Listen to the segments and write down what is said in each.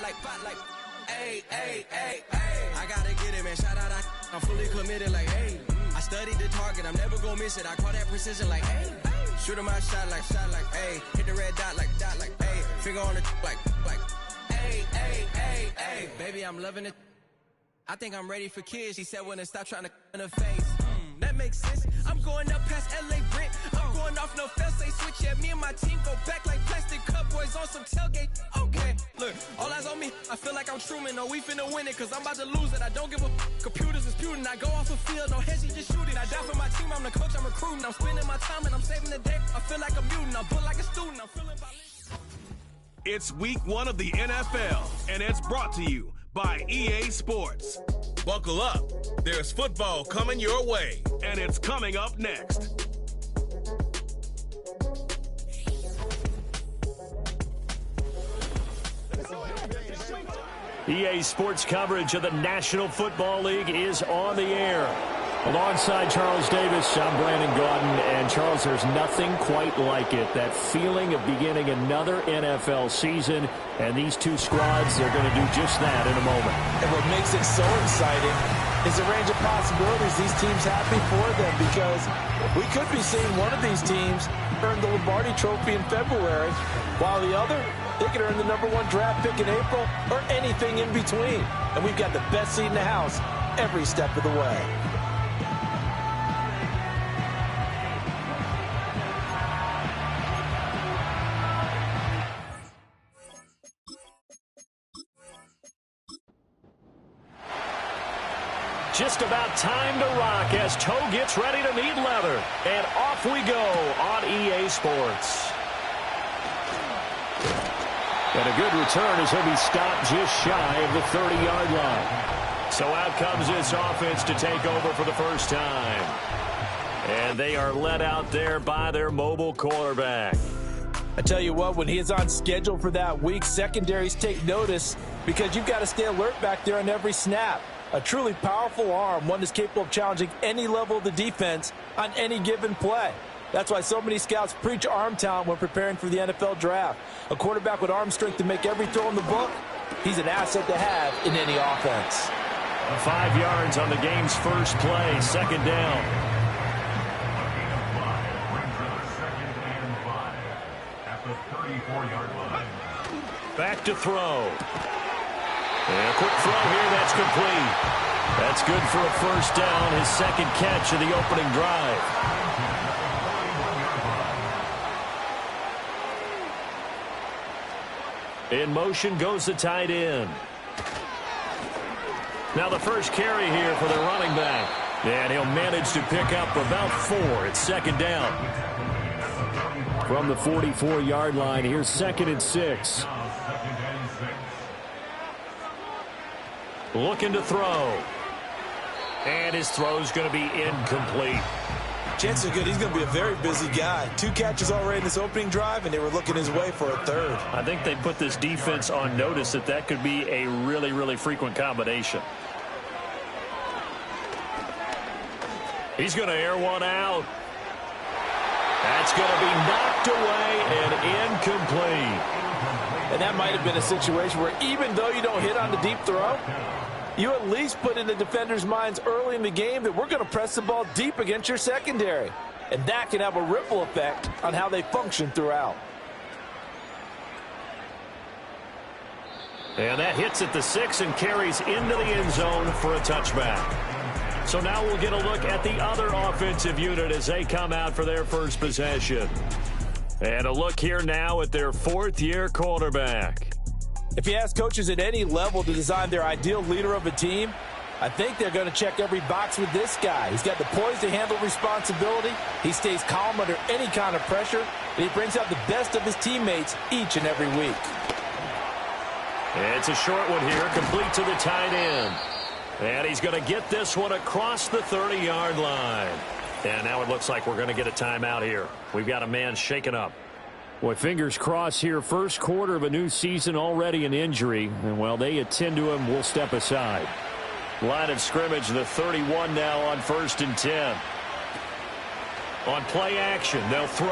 Hey, hey, hey, hey. I gotta get it, man. Shout out, I'm fully committed, like, hey. I studied the target, I'm never gonna miss it. I call that precision, like, hey. Shoot my shot, like, hey. Hit the red dot, like, hey. Finger on the, like, hey, hey, hey, hey. Baby, I'm loving it. I think I'm ready for kids. She said when it stop trying to in her face. That makes sense. I'm going up past LA Brent. I'm going off no fail, say switch. Yeah, me and my team go back like plastic cup boys on some tailgate. Okay, look, all eyes on me. I feel like I'm Truman. No, we finna win it, cause I'm about to lose it. I don't give a computers is disputing. I go off the field, no hedgy, just shoot it. I die for my team, I'm the coach, I'm recruiting. I'm spending my time and I'm saving the day. I feel like a mutant, I'm built like a student. I'm feeling by... It's week 1 of the NFL, and it's brought to you by EA Sports. Buckle up. There's football coming your way, and it's coming up next. EA Sports coverage of the National Football League is on the air. Alongside Charles Davis, I'm Brandon Gaudin, and Charles, there's nothing quite like it. That feeling of beginning another NFL season, and these two squads are going to do just that in a moment. And what makes it so exciting is the range of possibilities these teams have before them, because we could be seeing one of these teams earn the Lombardi Trophy in February, while the other, they could earn the #1 draft pick in April or anything in between. And we've got the best seat in the house every step of the way. Just about time to rock as Toe gets ready to meet leather. And off we go on EA Sports. And a good return as he'll be stopped just shy of the 30-yard line. So out comes this offense to take over for the first time. And they are led out there by their mobile quarterback. I tell you what, when he is on schedule for that week, secondaries take notice because you've got to stay alert back there on every snap. A truly powerful arm, one that's capable of challenging any level of the defense on any given play. That's why so many scouts preach arm talent when preparing for the NFL draft. A quarterback with arm strength to make every throw in the book, he's an asset to have in any offense. 5 yards on the game's first play, second down. Back to throw. And a quick throw here, that's complete. That's good for a first down, his second catch of the opening drive. In motion goes the tight end. Now the first carry here for the running back. And he'll manage to pick up about 4. It's second down. From the 44-yard line, here's 2nd and 6. Looking to throw. And his throw's going to be incomplete. Chances are good he's going to be a very busy guy. 2 catches already in this opening drive, and they were looking his way for a 3rd. I think they put this defense on notice that could be a really, really frequent combination. He's going to air one out. That's going to be knocked away and incomplete. And that might have been a situation where even though you don't hit on the deep throw, you at least put in the defenders' minds early in the game that we're going to press the ball deep against your secondary. And that can have a ripple effect on how they function throughout. And that hits at the 6 and carries into the end zone for a touchback. So now we'll get a look at the other offensive unit as they come out for their first possession. And a look here now at their 4th-year quarterback. If you ask coaches at any level to design their ideal leader of a team, I think they're going to check every box with this guy. He's got the poise to handle responsibility. He stays calm under any kind of pressure, and he brings out the best of his teammates each and every week. It's a short one here, complete to the tight end. And he's going to get this one across the 30-yard line. And now it looks like we're going to get a timeout here. We've got a man shaken up. Boy, fingers crossed here. First quarter of a new season, already an injury. And while they attend to him, we'll step aside. Line of scrimmage, the 31 now on 1st and 10. On play action, they'll throw.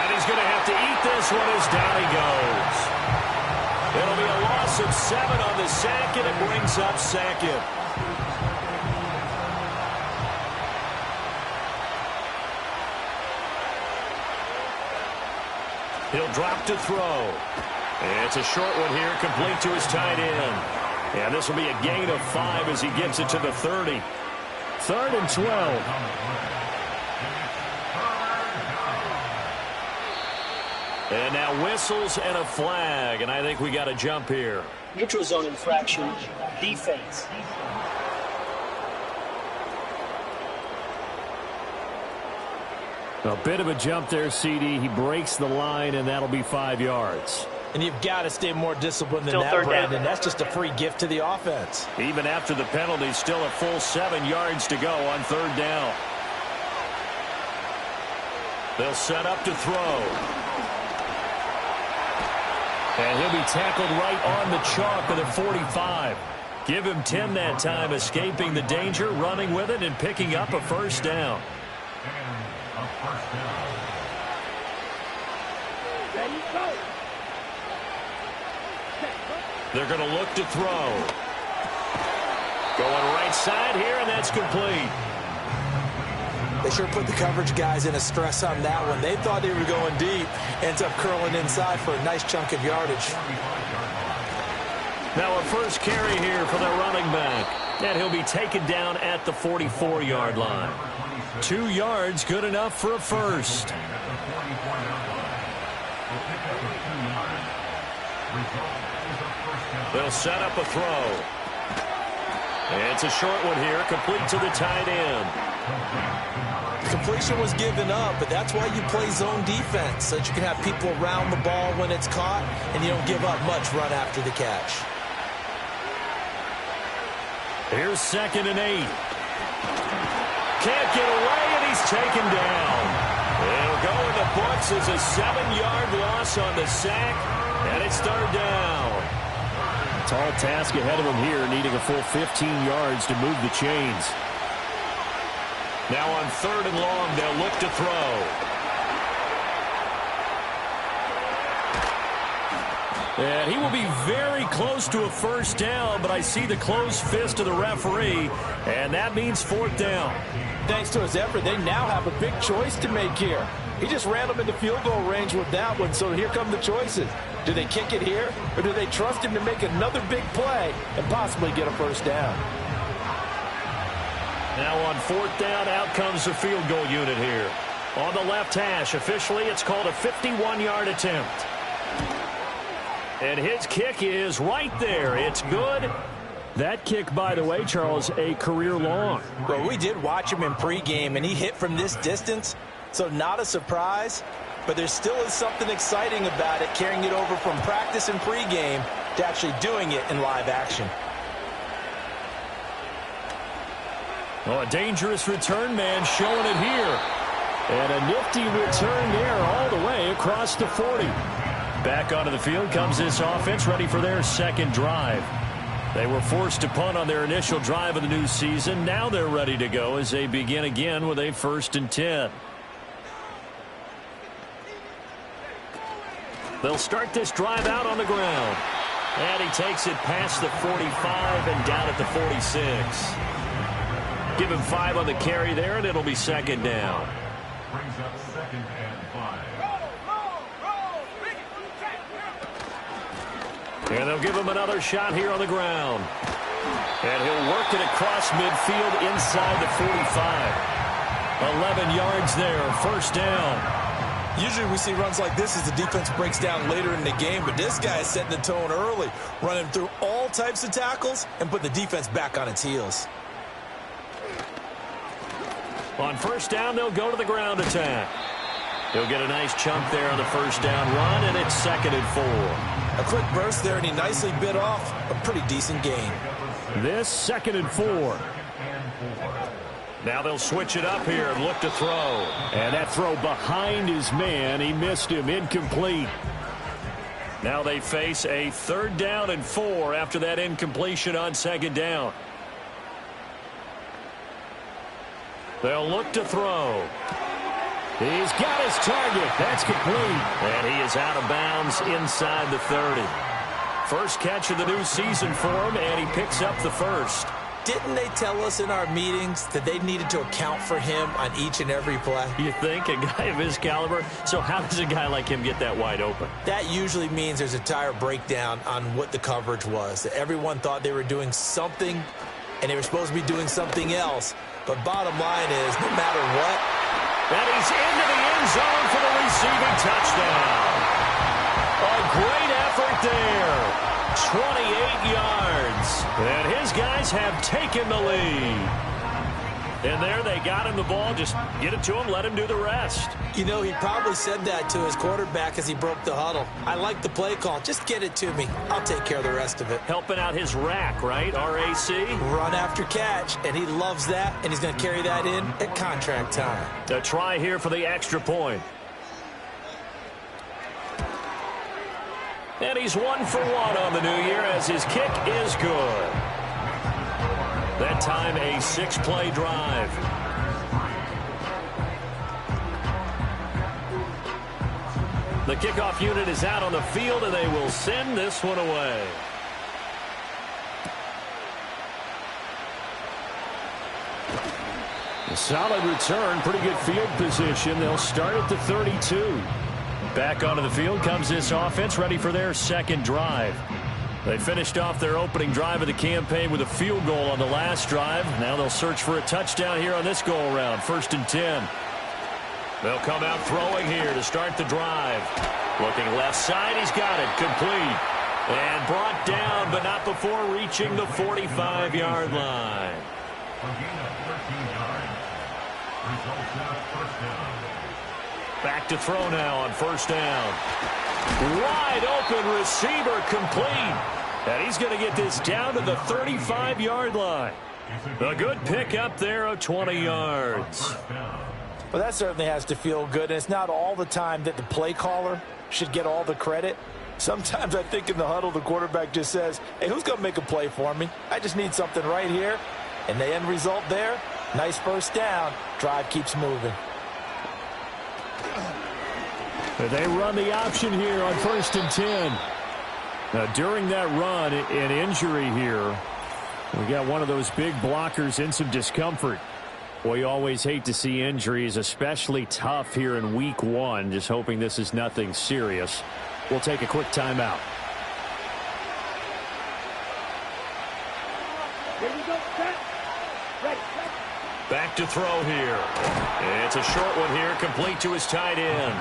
And he's going to have to eat this one as down he goes. It'll be a loss of 7 on the sack, and it brings up second. He'll drop to throw. It's a short one here, complete to his tight end. And this will be a gain of 5 as he gets it to the 30. 3rd and 12. And now whistles and a flag, and I think we got a jump here. Neutral zone infraction, defense. A bit of a jump there, CD. He breaks the line, and that'll be 5 yards. And you've got to stay more disciplined than that, Brandon. That's just a free gift to the offense. Even after the penalty, still a full 7 yards to go on 3rd down. They'll set up to throw. And he'll be tackled right on the chalk of the 45. Give him 10 that time, escaping the danger, running with it, and picking up a 1st down. They're going to look to throw. Going right side here, and that's complete. They sure put the coverage guys in a stress on that one. They thought they were going deep. Ends up curling inside for a nice chunk of yardage. Now a first carry here for the running back. And he'll be taken down at the 44-yard line. 2 yards, good enough for a first. They'll set up a throw. It's a short one here, complete to the tight end. Completion was given up, but that's why you play zone defense, so that you can have people around the ball when it's caught, and you don't give up much run after the catch. Here's 2nd and 8. Can't get away, and he's taken down. It'll go in the books as a 7-yard loss on the sack, and it's 3rd down. Tall task ahead of him here, needing a full 15 yards to move the chains. Now on 3rd and long, they'll look to throw. And he will be very close to a 1st down, but I see the closed fist of the referee, and that means 4th down. Thanks to his effort, they now have a big choice to make here. He just ran them into field goal range with that one, so here come the choices. Do they kick it here, or do they trust him to make another big play and possibly get a 1st down? Now on 4th down, out comes the field goal unit here. On the left hash, officially it's called a 51-yard attempt. And his kick is right there. It's good. That kick, by the way, Charles, a career long. Well, we did watch him in pregame, and he hit from this distance, so not a surprise. But there still is something exciting about it, carrying it over from practice and pregame to actually doing it in live action. Oh, a dangerous return man showing it here. And a nifty return there all the way across the 40. Back onto the field comes this offense, ready for their 2nd drive. They were forced to punt on their initial drive of the new season. Now they're ready to go as they begin again with a 1st and 10. They'll start this drive out on the ground. And he takes it past the 45 and down at the 46. Give him 5 on the carry there, and it'll be 2nd down. Brings up 2nd and 5. And they'll give him another shot here on the ground. And he'll work it across midfield inside the 45. 11 yards there, 1st down. Usually we see runs like this as the defense breaks down later in the game, but this guy is setting the tone early, running through all types of tackles and put the defense back on its heels. On 1st down, they'll go to the ground attack. He'll get a nice chunk there on the 1st down run, and it's 2nd and 4. A quick burst there, and he nicely bit off a pretty decent gain. This 2nd and 4. Now they'll switch it up here and look to throw. And that throw behind his man. He missed him. Incomplete. Now they face a 3rd down and 4 after that incompletion on 2nd down. They'll look to throw. He's got his target. That's complete. And he is out of bounds inside the 30. First catch of the new season for him, and he picks up the first. Didn't they tell us in our meetings that they needed to account for him on each and every play? You think? A guy of his caliber? So how does a guy like him get that wide open? That usually means there's a entire breakdown on what the coverage was. That everyone thought they were doing something, and they were supposed to be doing something else. But bottom line is, no matter what. And he's into the end zone for the receiving touchdown. A great effort there. 28 yards. And his guys have taken the lead. And there they got him the ball. Just get it to him, let him do the rest. You know, he probably said that to his quarterback as he broke the huddle. I like the play call. Just get it to me. I'll take care of the rest of it. Helping out his rack, right? R-A-C? Run after catch. And he loves that, and he's going to carry that in at contract time. A try here for the extra point. And he's 1 for 1 on the new year as his kick is good. That time a 6-play drive. The kickoff unit is out on the field, and they will send this one away. A solid return, pretty good field position. They'll start at the 32. Back onto the field comes this offense, ready for their second drive. They finished off their opening drive of the campaign with a field goal on the last drive. Now they'll search for a touchdown here on this go-around. 1st and 10. They'll come out throwing here to start the drive. Looking left side, he's got it. Complete. And brought down, but not before reaching the 45-yard line. Back to throw now on 1st down. Wide open receiver complete. And he's going to get this down to the 35-yard line. A good pickup there of 20 yards. Well, that certainly has to feel good. And it's not all the time that the play caller should get all the credit. Sometimes I think in the huddle, the quarterback just says, hey, who's going to make a play for me? I just need something right here. And the end result there, nice 1st down. Drive keeps moving. They run the option here on 1st and 10. Now, during that run, an injury here. We got one of those big blockers in some discomfort. Well, you always hate to see injuries, especially tough here in week 1. Just hoping this is nothing serious. We'll take a quick timeout. Back to throw here. It's a short one here, complete to his tight end.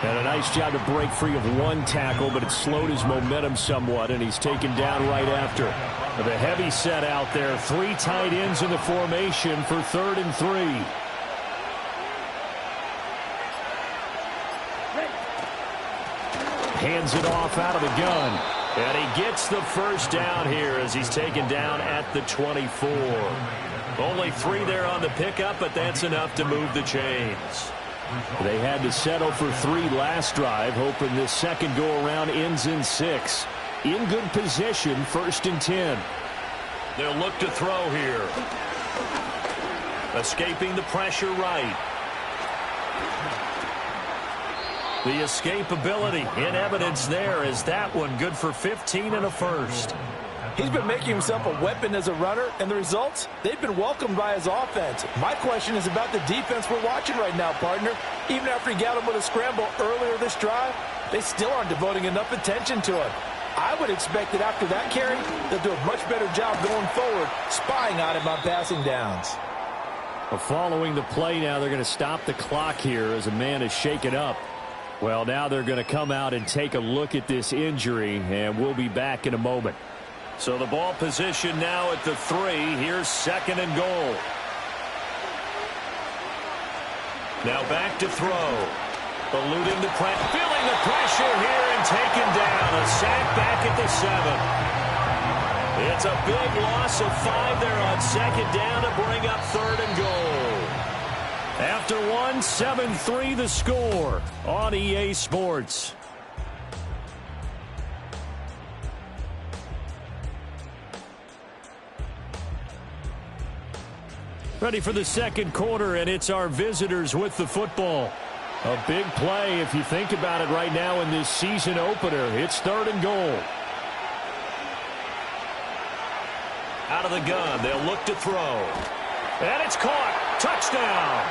And a nice job to break free of one tackle, but it slowed his momentum somewhat, and he's taken down right after. The heavy set out there. 3 tight ends in the formation for 3rd and 3. Hands it off out of the gun. And he gets the 1st down here as he's taken down at the 24. Only 3 there on the pickup, but that's enough to move the chains. They had to settle for 3 last drive, hoping this second go-around ends in 6. In good position, 1st and 10. They'll look to throw here. Escaping the pressure right. The escapability in evidence there is that one good for 15 and a 1st. He's been making himself a weapon as a runner, and the results, they've been welcomed by his offense. My question is about the defense we're watching right now, partner. Even after he got him with a scramble earlier this drive, they still aren't devoting enough attention to him. I would expect that after that carry, they'll do a much better job going forward, spying on him on passing downs. Well, following the play now, they're going to stop the clock here as a man is shaken up. Well, now they're going to come out and take a look at this injury, and we'll be back in a moment. So the ball position now at the 3. Here's 2nd and goal. Now back to throw. Eluding the pressure. Feeling the pressure here and taken down. A sack back at the 7. It's a big loss of 5 there on 2nd down to bring up 3rd and goal. After 1, 7-3 the score on EA Sports. Ready for the second quarter, and it's our visitors with the football. A big play if you think about it right now in this season opener. It's 3rd and goal. Out of the gun, they'll look to throw. And it's caught. Touchdown.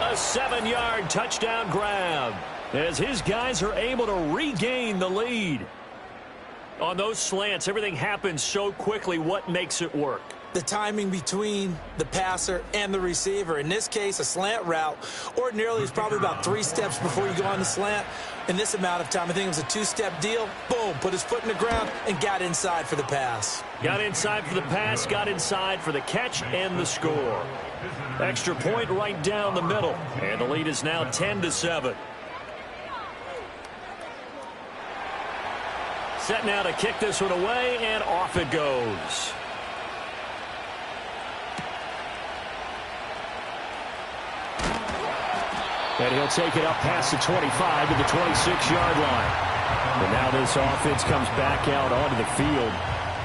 A 7-yard touchdown grab as his guys are able to regain the lead. On those slants, everything happens so quickly. What makes it work? The timing between the passer and the receiver. In this case, a slant route ordinarily is probably about 3 steps before you go on the slant. In this amount of time, I think it was a 2-step deal. Boom, put his foot in the ground and got inside for the pass. Got inside for the pass, got inside for the catch and the score. Extra point right down the middle. And the lead is now 10-7. Set now to kick this one away, and off it goes. And he'll take it up past the 25 to the 26-yard line. And now this offense comes back out onto the field.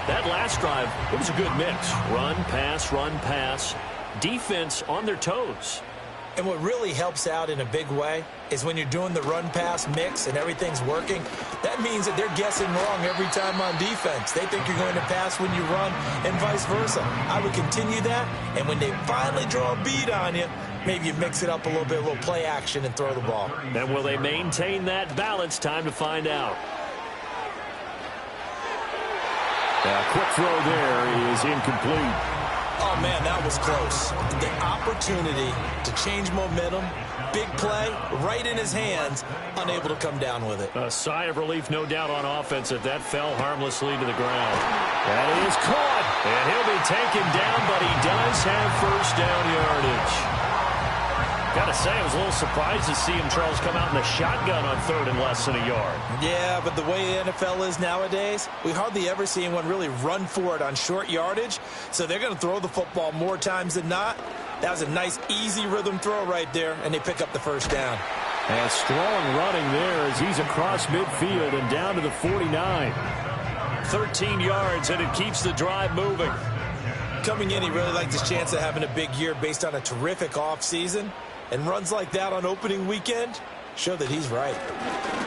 That last drive, it was a good mix. Run, pass, defense on their toes. And what really helps out in a big way is when you're doing the run-pass mix and everything's working, that means that they're guessing wrong every time on defense. They think you're going to pass when you run and vice versa. I would continue that, and when they finally draw a beat on you, maybe you mix it up a little bit, a little play action, and throw the ball. And will they maintain that balance? Time to find out. A quick throw there is incomplete. Oh, man, that was close. The opportunity to change momentum, big play, right in his hands, unable to come down with it. A sigh of relief, no doubt, on offense that fell harmlessly to the ground. That is caught. And he'll be taken down, but he does have first down yardage. Got to say, I was a little surprised to see him, Charles, come out in the shotgun on 3rd and less than a yard. Yeah, but the way the NFL is nowadays, we hardly ever see anyone really run for it on short yardage. So they're going to throw the football more times than not. That was a nice, easy rhythm throw right there, and they pick up the first down. And strong running there as he's across midfield and down to the 49. 13 yards, and it keeps the drive moving. Coming in, he really liked his chance of having a big year based on a terrific offseason. And runs like that on opening weekend show that he's right.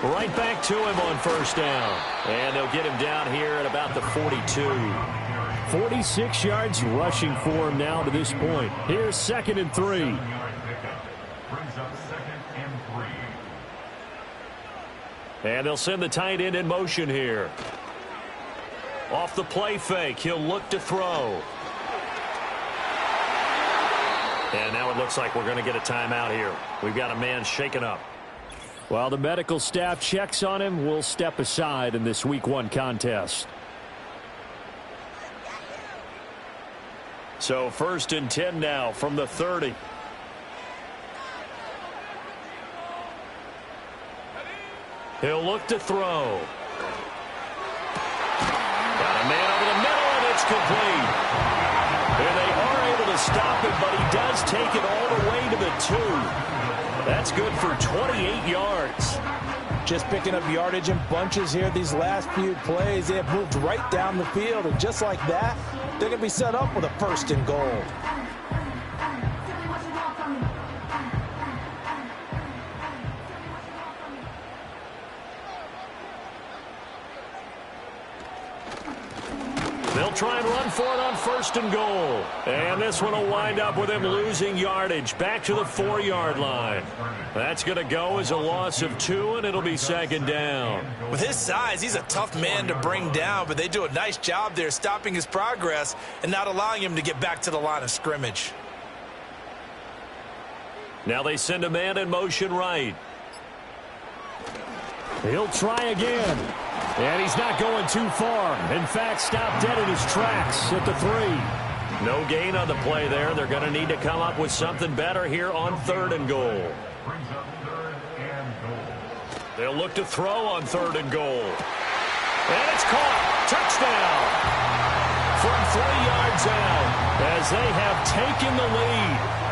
Right back to him on first down. And they'll get him down here at about the 42. 46 yards rushing for him now to this point. Here's 2nd and 3. Brings up 2nd and 3. And they'll send the tight end in motion here. Off the play fake, he'll look to throw. And now it looks like we're going to get a timeout here. We've got a man shaken up. While the medical staff checks on him, we'll step aside in this Week 1 contest. So 1st and 10 now from the 30. He'll look to throw. Got a man over the middle, and it's complete. And they are able to stop it, but he does take it all the way to the 2. That's good for 28 yards. Just picking up yardage in bunches here these last few plays. They have moved right down the field, and just like that, they're going to be set up with a 1st and goal. They'll try and run for it on 1st and goal. And this one will wind up with him losing yardage back to the 4-yard line. That's going to go as a loss of 2, and it'll be 2nd down. With his size, he's a tough man to bring down, but they do a nice job there stopping his progress and not allowing him to get back to the line of scrimmage. Now they send a man in motion right. He'll try again. And he's not going too far. In fact, stopped dead in his tracks at the 3. No gain on the play there. They're going to need to come up with something better here on 3rd and goal. Brings up 3rd and goal. They'll look to throw on 3rd and goal. And it's caught. Touchdown. From 3 yards out as they have taken the lead.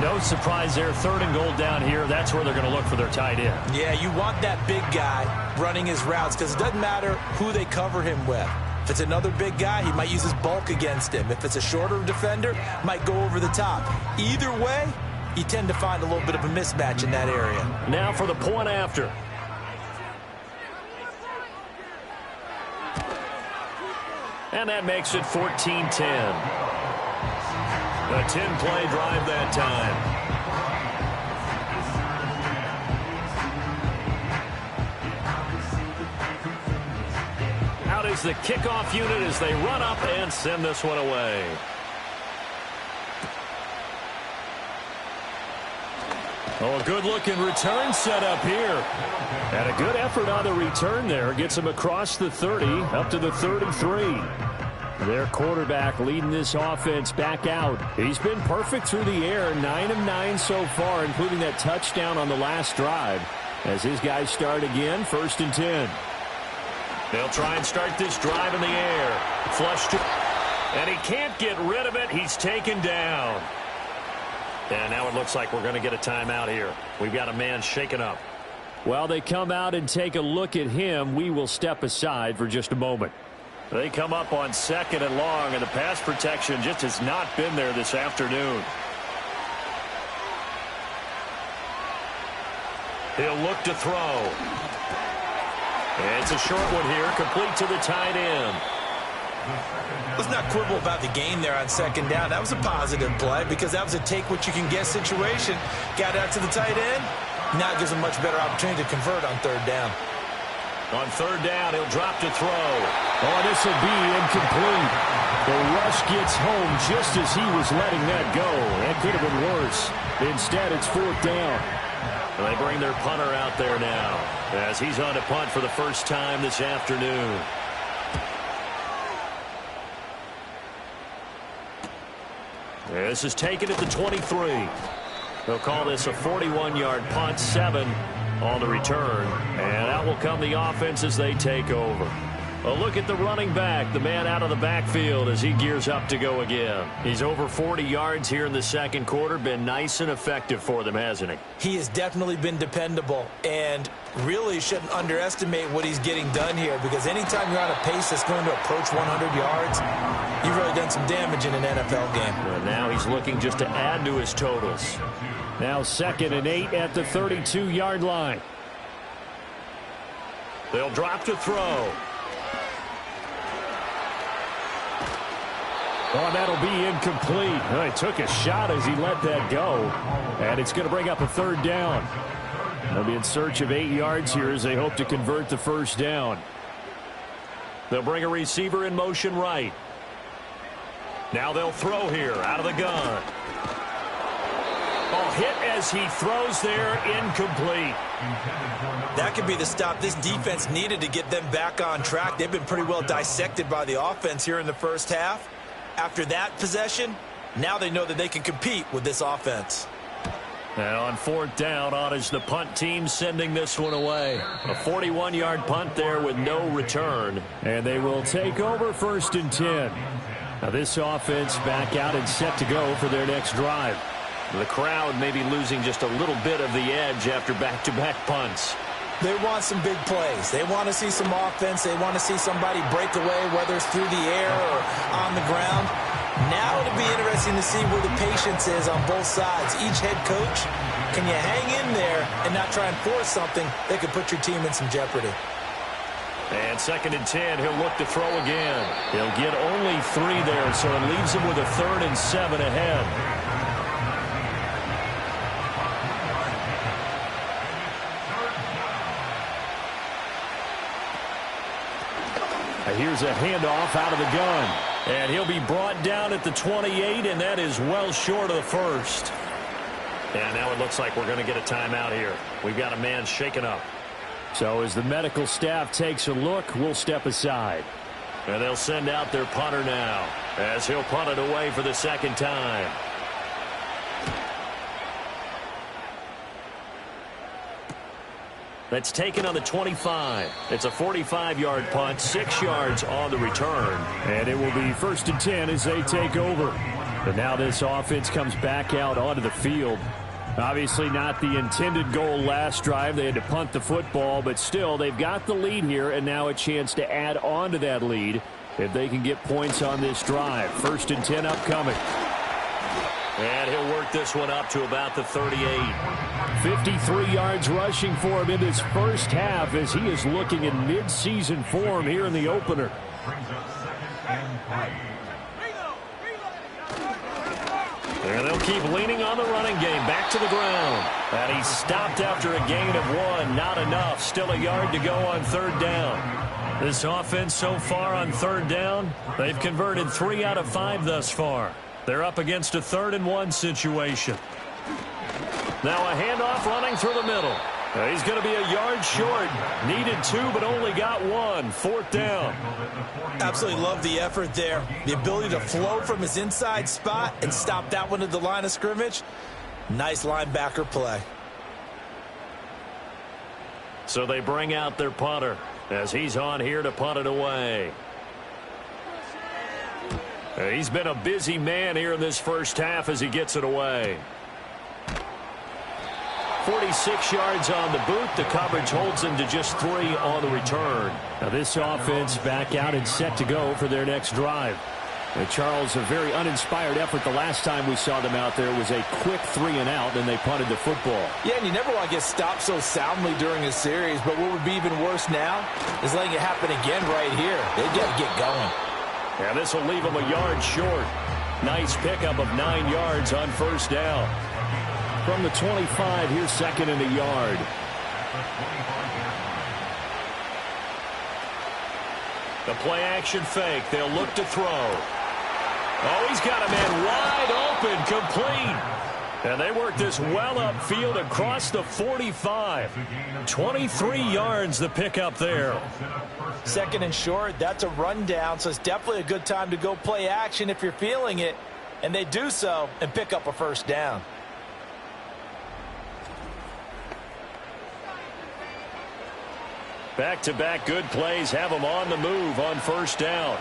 No surprise there. 3rd and goal down here. That's where they're going to look for their tight end. Yeah, you want that big guy running his routes because it doesn't matter who they cover him with. If it's another big guy, he might use his bulk against him. If it's a shorter defender, might go over the top. Either way, you tend to find a little bit of a mismatch in that area. Now for the point after. And that makes it 14-10. A 10-play drive that time. Out is the kickoff unit as they run up and send this one away. Oh, a good-looking return set up here. And a good effort on the return there. Gets him across the 30, up to the 33. Their quarterback leading this offense back out. He's been perfect through the air, 9 of 9 so far, including that touchdown on the last drive. As his guys start again, 1st and 10. They'll try and start this drive in the air. Flush to, and he can't get rid of it. He's taken down. And now it looks like we're going to get a timeout here. We've got a man shaken up. While they come out and take a look at him, we will step aside for just a moment. They come up on 2nd and long, and the pass protection just has not been there this afternoon. He'll look to throw. And it's a short one here, complete to the tight end. Let's not quibble about the gain there on 2nd down. That was a positive play because that was a take-what-you-can-get situation. Got out to the tight end. Now it gives him a much better opportunity to convert on 3rd down. On 3rd down, he'll drop to throw. Oh, this will be incomplete. The rush gets home just as he was letting that go. That could have been worse. Instead, it's 4th down. And they bring their punter out there now as he's on to punt for the first time this afternoon. This is taken at the 23. They'll call this a 41-yard punt, 7 on the return. And out will come the offense as they take over. A look at the running back, the man out of the backfield as he gears up to go again. He's over 40 yards here in the 2nd quarter. Been nice and effective for them, hasn't he? He has definitely been dependable and really shouldn't underestimate what he's getting done here because anytime you're on a pace that's going to approach 100 yards, you've really done some damage in an NFL game. And now he's looking just to add to his totals. Now 2nd and 8 at the 32-yard line. They'll drop to throw. Oh, that'll be incomplete. Oh, he took a shot as he let that go. And it's going to bring up a 3rd down. They'll be in search of 8 yards here as they hope to convert the 1st down. They'll bring a receiver in motion right. Now they'll throw here out of the gun. Oh, hit as he throws there, incomplete. That could be the stop this defense needed to get them back on track. They've been pretty well dissected by the offense here in the first half. After that possession, now they know that they can compete with this offense. And on 4th down, on is the punt team sending this one away. A 41-yard punt there with no return. And they will take over 1st and 10. Now this offense back out and set to go for their next drive. The crowd may be losing just a little bit of the edge after back-to-back punts. They want some big plays. They want to see some offense. They want to see somebody break away, whether it's through the air or on the ground. Now it'll be interesting to see where the patience is on both sides. Each head coach, can you hang in there and not try and force something that could put your team in some jeopardy? And 2nd and 10, he'll look to throw again. He'll get only 3 there, so it leaves him with a 3rd and 7 ahead. Here's a handoff out of the gun. And he'll be brought down at the 28, and that is well short of the 1st. And now it looks like we're going to get a timeout here. We've got a man shaken up. So as the medical staff takes a look, we'll step aside. And they'll send out their punter now as he'll punt it away for the 2nd time. That's taken on the 25. It's a 45-yard punt, 6 yards on the return. And it will be 1st and 10 as they take over. But now this offense comes back out onto the field. Obviously not the intended goal last drive. They had to punt the football, but still they've got the lead here and now a chance to add on to that lead if they can get points on this drive. 1st and 10 upcoming. And he'll work this one up to about the 38. 53 yards rushing for him in this first half as he is looking in mid-season form here in the opener. And they'll keep leaning on the running game. Back to the ground. And he's stopped after a gain of 1. Not enough. Still a yard to go on third down. This offense so far on third down, they've converted 3 out of 5 thus far. They're up against a 3rd and 1 situation. Now a handoff running through the middle. He's going to be a yard short. Needed 2, but only got 1. 4th down. Absolutely love the effort there. The ability to flow from his inside spot and stop that one at the line of scrimmage. Nice linebacker play. So they bring out their punter as he's on here to punt it away. He's been a busy man here in this first half as he gets it away. 46 yards on the boot. The coverage holds him to just 3 on the return. Now this offense back out and set to go for their next drive. Charles, a very uninspired effort. The last time we saw them out there was a quick 3 and out, and they punted the football. Yeah, and you never want to get stopped so soundly during a series, but what would be even worse now is letting it happen again right here. They've got to get going. And this will leave him a yard short. Nice pickup of 9 yards on first down. From the 25, here's 2nd and a yard. The play action fake. They'll look to throw. Oh, he's got a man wide open, complete. And they work this well upfield across the 45. 23 yards the pickup there. 2nd and short, that's a rundown, so it's definitely a good time to go play action if you're feeling it. And they do so and pick up a first down. Back-to-back good plays have him on the move on first down.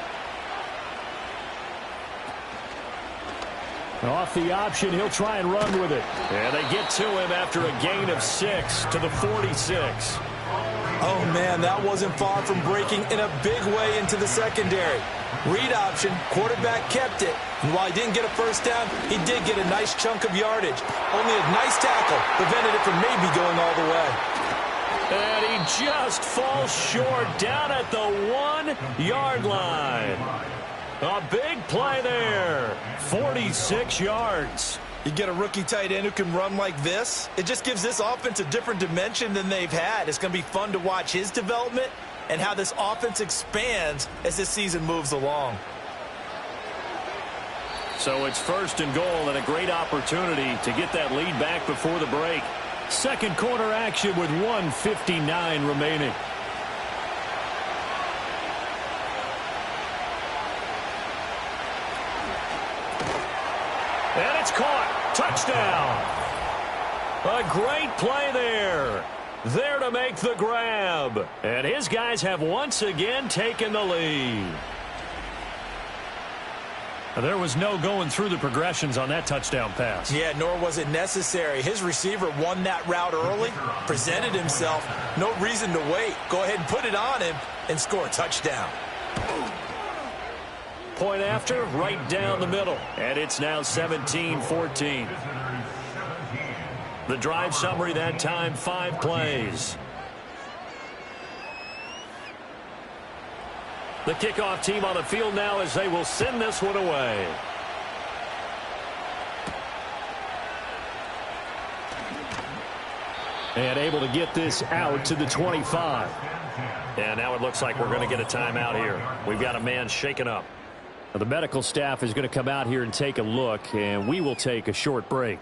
Off the option, he'll try and run with it. And they get to him after a gain of 6 to the 46. Oh, man, that wasn't far from breaking in a big way into the secondary. Read option, quarterback kept it. And while he didn't get a first down, he did get a nice chunk of yardage. Only a nice tackle prevented it from maybe going all the way. And he just falls short down at the 1-yard line. A big play there. 46 yards. You get a rookie tight end who can run like this, it just gives this offense a different dimension than they've had. It's going to be fun to watch his development and how this offense expands as this season moves along. So it's 1st and goal and a great opportunity to get that lead back before the break. Second quarter action with 1:59 remaining. And it's caught. Touchdown. A great play there. There to make the grab. And his guys have once again taken the lead. There was no going through the progressions on that touchdown pass. Yeah, nor was it necessary. His receiver won that route early, presented himself. No reason to wait. Go ahead and put it on him and score a touchdown. Point after, right down the middle. And it's now 17-14. The drive summary that time, 5 plays. The kickoff team on the field now as they will send this one away. And able to get this out to the 25. And now it looks like we're going to get a timeout here. We've got a man shaken up. Now the medical staff is going to come out here and take a look, and we will take a short break.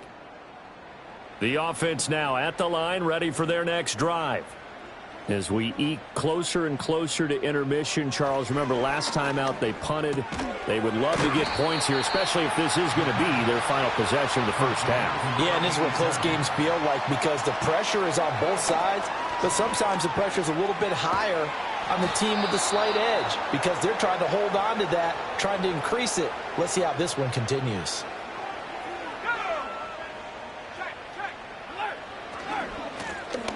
The offense now at the line, ready for their next drive. As we eke closer and closer to intermission, Charles, remember last time out they punted. They would love to get points here, especially if this is going to be their final possession of the first half. Yeah, and this is what close games feel like because the pressure is on both sides, but sometimes the pressure is a little bit higher on the team with the slight edge because they're trying to hold on to that, trying to increase it. Let's see how this one continues.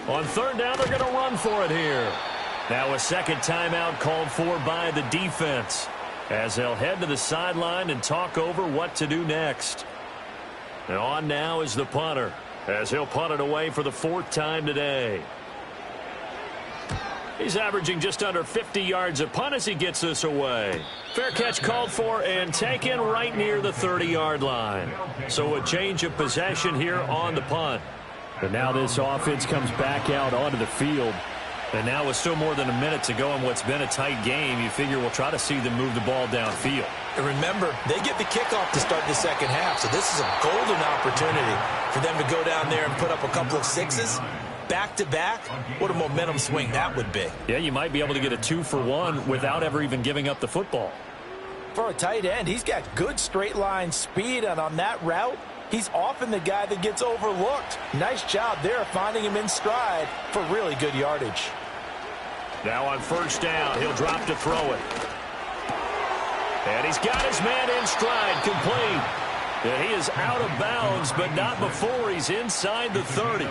On third down, they're going to run for it here. Now a second timeout called for by the defense as they'll head to the sideline and talk over what to do next. And on now is the punter as he'll punt it away for the 4th time today. He's averaging just under 50 yards a punt as he gets this away. Fair catch called for and taken right near the 30-yard line. So a change of possession here on the punt. And now this offense comes back out onto the field. And now with still more than a minute to go in what's been a tight game, you figure we'll try to see them move the ball downfield. And remember, they get the kickoff to start the second half, so this is a golden opportunity for them to go down there and put up a couple of sixes. Back-to-back, what a momentum swing that would be. Yeah, you might be able to get a 2-for-1 without ever even giving up the football. For a tight end, he's got good straight-line speed, and on that route, he's often the guy that gets overlooked. Nice job there finding him in stride for really good yardage. Now on first down, he'll drop to throw it. And he's got his man in stride, complete. And he is out of bounds, but not before he's inside the 30.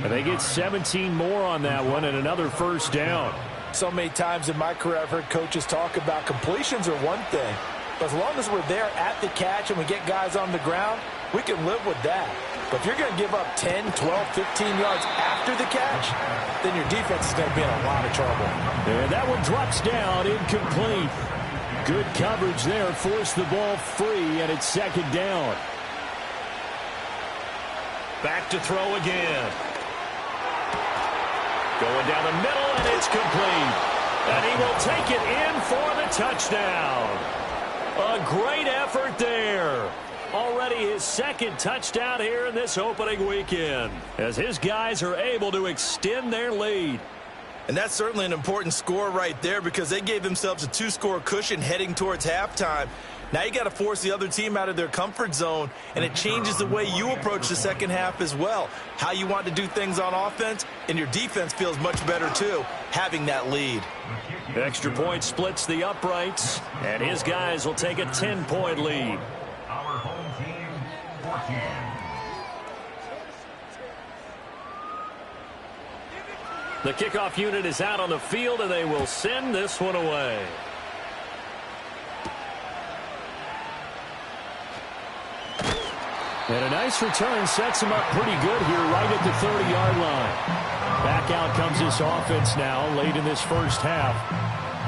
And they get 17 more on that one and another first down. So many times in my career I've heard coaches talk about completions are one thing. But as long as we're there at the catch and we get guys on the ground, we can live with that. But if you're going to give up 10, 12, 15 yards after the catch, then your defense is going to be in a lot of trouble. And that one drops down, incomplete. Good coverage there, forced the ball free, and it's second down. Back to throw again. Going down the middle, and it's complete. And he will take it in for the touchdown. A great effort there. Already his second touchdown here in this opening weekend, as his guys are able to extend their lead. And that's certainly an important score right there because they gave themselves a 2-score cushion heading towards halftime. Now you got to force the other team out of their comfort zone, and it changes the way you approach the second half as well. How you want to do things on offense, and your defense feels much better too, having that lead. Extra point splits the uprights, and his guys will take a 10-point lead. Our home team, 14. The kickoff unit is out on the field, and they will send this one away. And a nice return sets him up pretty good here right at the 30-yard line. Back out comes this offense now late in this first half.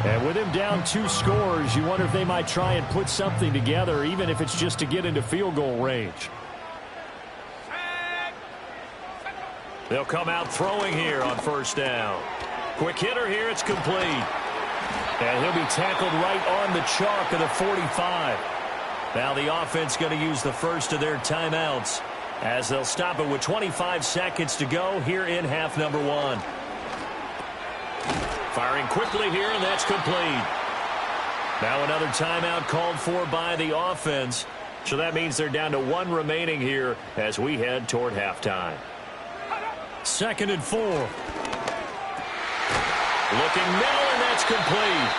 And with him down 2 scores, you wonder if they might try and put something together, even if it's just to get into field goal range. They'll come out throwing here on first down. Quick hitter here, it's complete. And he'll be tackled right on the chalk of the 45. Now the offense going to use the first of their timeouts as they'll stop it with 25 seconds to go here in half number 1. Firing quickly here, and that's complete. Now another timeout called for by the offense. So that means they're down to 1 remaining here as we head toward halftime. 2nd and 4. Looking middle, and that's complete.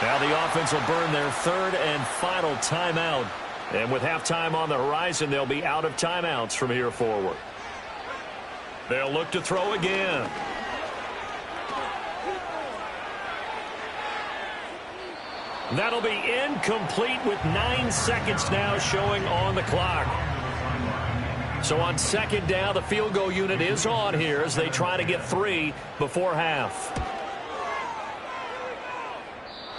Now the offense will burn their 3rd and final timeout. And with halftime on the horizon, they'll be out of timeouts from here forward. They'll look to throw again. That'll be incomplete with 9 seconds now showing on the clock. So on second down, the field goal unit is on here as they try to get 3 before half.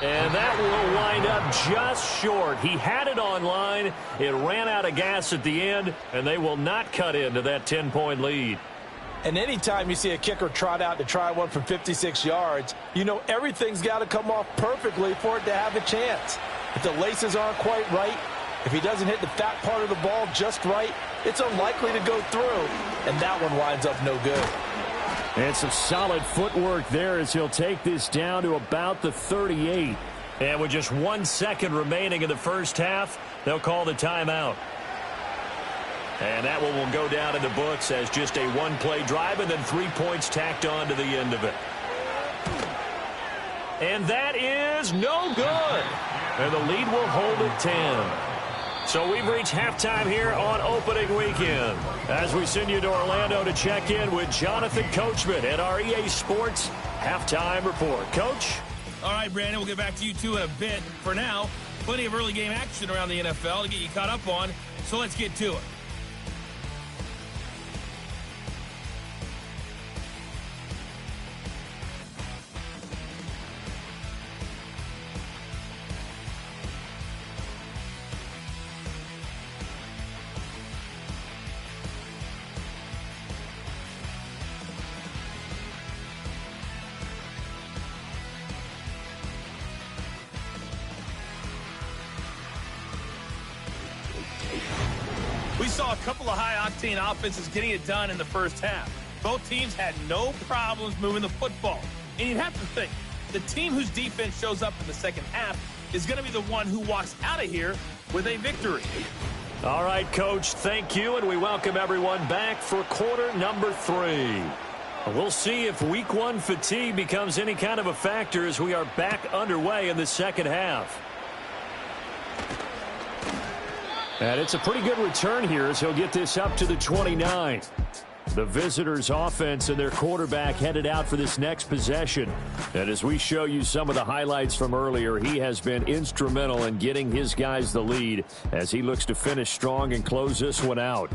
And that will wind up just short. He had it on line. It ran out of gas at the end, and they will not cut into that 10-point lead. And anytime you see a kicker trot out to try one from 56 yards, you know everything's got to come off perfectly for it to have a chance. If the laces aren't quite right, if he doesn't hit the fat part of the ball just right, it's unlikely to go through, and that one winds up no good. And some solid footwork there as he'll take this down to about the 38. And with just 1 second remaining in the first half, they'll call the timeout. And that one will go down in the books as just a 1-play drive and then 3 points tacked on to the end of it. And that is no good. And the lead will hold at 10. So we've reached halftime here on opening weekend as we send you to Orlando to check in with Jonathan Coachman at our EA Sports Halftime Report. Coach? All right, Brandon, we'll get back to you two in a bit. For now, plenty of early game action around the NFL to get you caught up on, so let's get to it. saw a couple of high-octane offenses getting it done in the first half. Both teams had no problems moving the football. And you'd have to think, the team whose defense shows up in the second half is going to be the one who walks out of here with a victory. All right, Coach, thank you, and we welcome everyone back for quarter number 3. We'll see if week 1 fatigue becomes any kind of a factor as we are back underway in the second half. And it's a pretty good return here as he'll get this up to the 29. The visitors' offense and their quarterback headed out for this next possession. And as we show you some of the highlights from earlier, he has been instrumental in getting his guys the lead as he looks to finish strong and close this one out.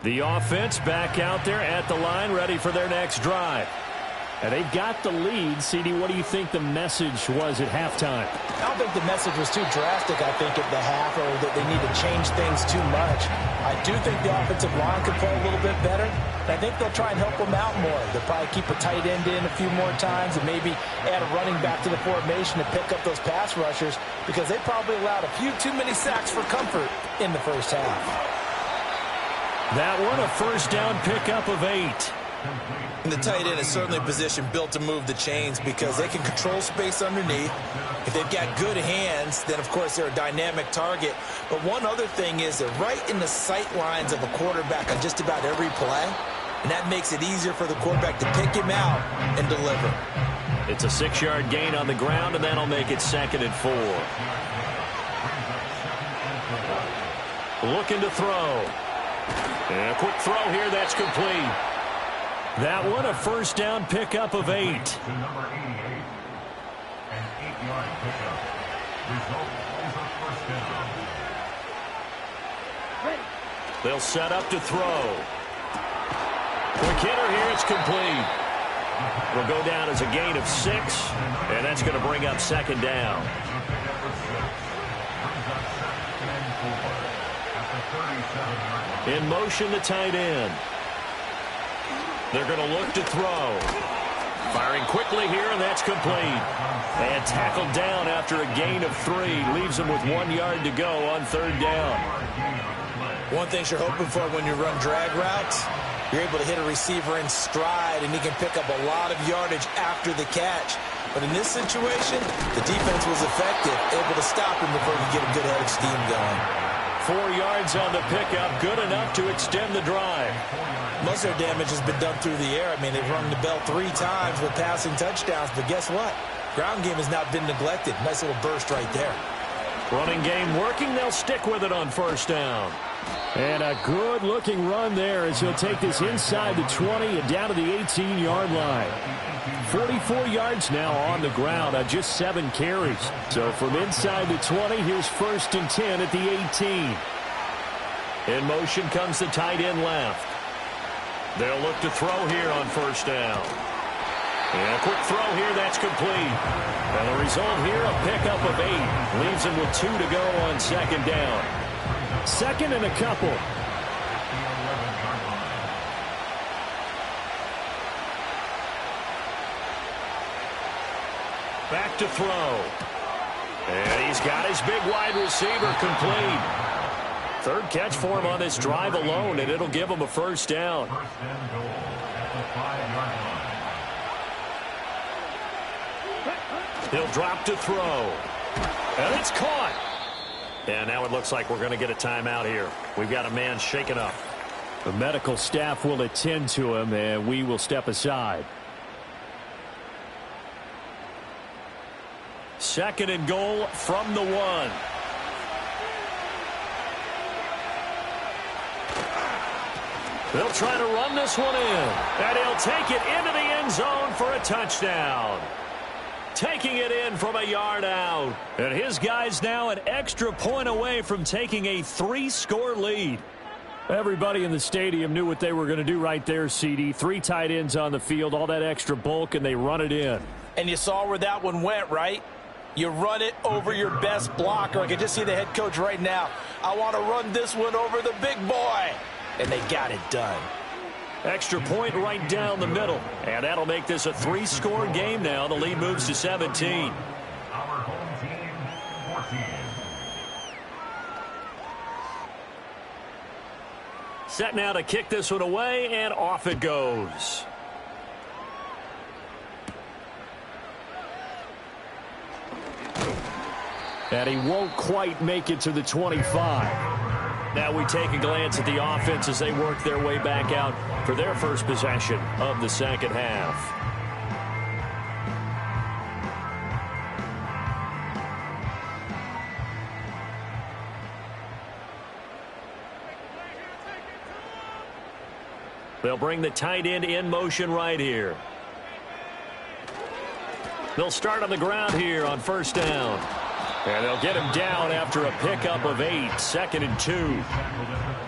The offense back out there at the line, ready for their next drive. And they've got the lead. CD, what do you think the message was at halftime? I don't think the message was too drastic, I think, at the half, or that they need to change things too much. I do think the offensive line could play a little bit better. I think they'll try and help them out more. They'll probably keep a tight end in a few more times and maybe add a running back to the formation to pick up those pass rushers because they probably allowed a few too many sacks for comfort in the first half. That one, a first down pickup of 8. And the tight end is certainly a position built to move the chains because they can control space underneath. If they've got good hands, then, of course, they're a dynamic target. But one other thing is they're right in the sight lines of a quarterback on just about every play, and that makes it easier for the quarterback to pick him out and deliver. It's a 6-yard gain on the ground, and that'll make it 2nd and 4. Looking to throw. And a quick throw here, that's complete. That one, a first down pickup of 8. To number 88, an 8-yard pickup. Result is a first down. They'll set up to throw. Quick hitter here, it's complete. It'll go down as a gain of 6, and that's going to bring up 2nd down. In motion, the tight end. They're going to look to throw. Firing quickly here, and that's complete. And tackled down after a gain of 3. Leaves them with 1 yard to go on 3rd down. One thing you're hoping for when you run drag routes, you're able to hit a receiver in stride, and he can pick up a lot of yardage after the catch. But in this situation, the defense was effective, able to stop him before he could get a good head of steam going. 4 yards on the pickup, good enough to extend the drive. Most of their damage has been done through the air. I mean, they've rung the bell 3 times with passing touchdowns, but guess what? Ground game has not been neglected. Nice little burst right there. Running game working. They'll stick with it on 1st down. And a good-looking run there as he'll take this inside the 20 and down to the 18-yard line. 44 yards now on the ground on just 7 carries. So from inside the 20, here's 1st and 10 at the 18. In motion comes the tight end left. They'll look to throw here on 1st down. And a quick throw here, that's complete. And the result here, a pickup of 8. Leaves them with 2 to go on 2nd down. 2nd and a couple. Back to throw. And he's got his big wide receiver complete. 3rd catch for him on this drive alone, and it'll give him a 1st down. First and goal at the 5-yard line. He'll drop to throw. And it's caught. And now it looks like we're going to get a timeout here. We've got a man shaken up. The medical staff will attend to him, and we will step aside. 2nd and goal from the 1. They'll try to run this one in. And he'll take it into the end zone for a touchdown. Taking it in from a yard out. And his guys now an extra point away from taking a 3-score lead. Everybody in the stadium knew what they were going to do right there, CD. 3 tight ends on the field, all that extra bulk, and they run it in. And you saw where that one went, right? You run it over your best blocker. I can just see the head coach right now. I want to run this one over the big boy. And they got it done. Extra point right down the middle. And that'll make this a 3-score game now. The lead moves to 17. Set now to kick this one away, and off it goes. And he won't quite make it to the 25. Now we take a glance at the offense as they work their way back out for their first possession of the second half. They'll bring the tight end in motion right here. They'll start on the ground here on first down. And they'll get him down after a pickup of 8, 2nd and 2.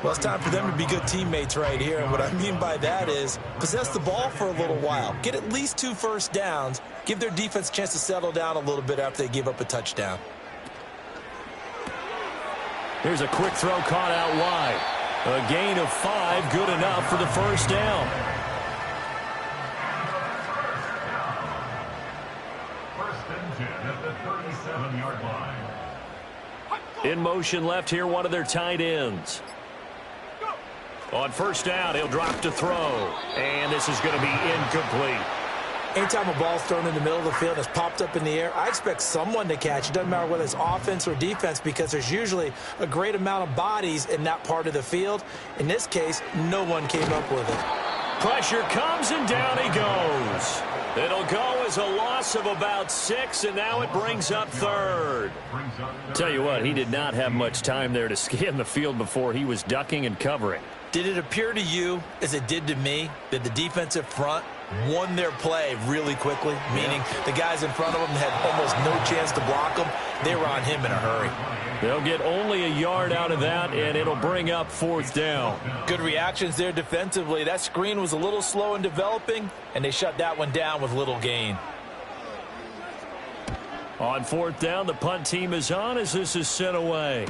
Well, it's time for them to be good teammates right here. And what I mean by that is possess the ball for a little while. Get at least 2 first downs. Give their defense a chance to settle down a little bit after they give up a touchdown. Here's a quick throw caught out wide. A gain of 5, good enough for the first down. In motion left here, one of their tight ends. On first down, he'll drop to throw. And this is going to be incomplete. Anytime a ball's thrown in the middle of the field and it's popped up in the air, I expect someone to catch. It doesn't matter whether it's offense or defense because there's usually a great amount of bodies in that part of the field. In this case, no one came up with it. Pressure comes and down he goes. It'll go as a loss of about 6, and now it brings up 3rd. Tell you what, he did not have much time there to scan the field before he was ducking and covering. Did it appear to you, as it did to me, that the defensive front won their play really quickly? Meaning the guys in front of them had almost no chance to block them. They were on him in a hurry. They'll get only a yard out of that, and it'll bring up 4th down. Good reactions there defensively. That screen was a little slow in developing, and they shut that one down with little gain. On 4th down, the punt team is on as this is sent away.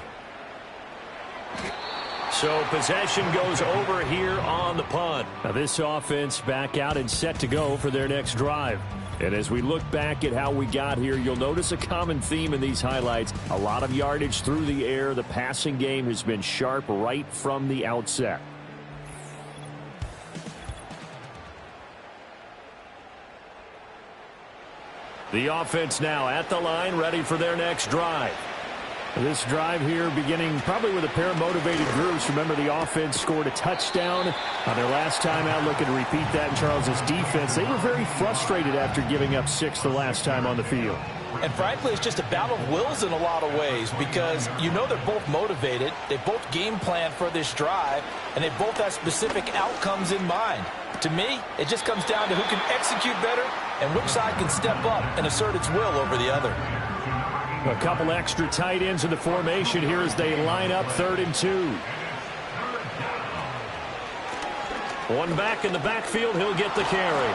So possession goes over here on the punt. Now this offense back out and set to go for their next drive. And as we look back at how we got here, you'll notice a common theme in these highlights. A lot of yardage through the air. The passing game has been sharp right from the outset. The offense now at the line, ready for their next drive. This drive here beginning probably with a pair of motivated groups. Remember, the offense scored a touchdown on their last time out. Looking to repeat that in Charles's defense. They were very frustrated after giving up 6 the last time on the field. And frankly, it's just a battle of wills in a lot of ways because you know they're both motivated. They both game plan for this drive, and they both have specific outcomes in mind. To me, it just comes down to who can execute better and which side can step up and assert its will over the other. A couple extra tight ends in the formation here as they line up 3rd and 2. One back in the backfield, he'll get the carry.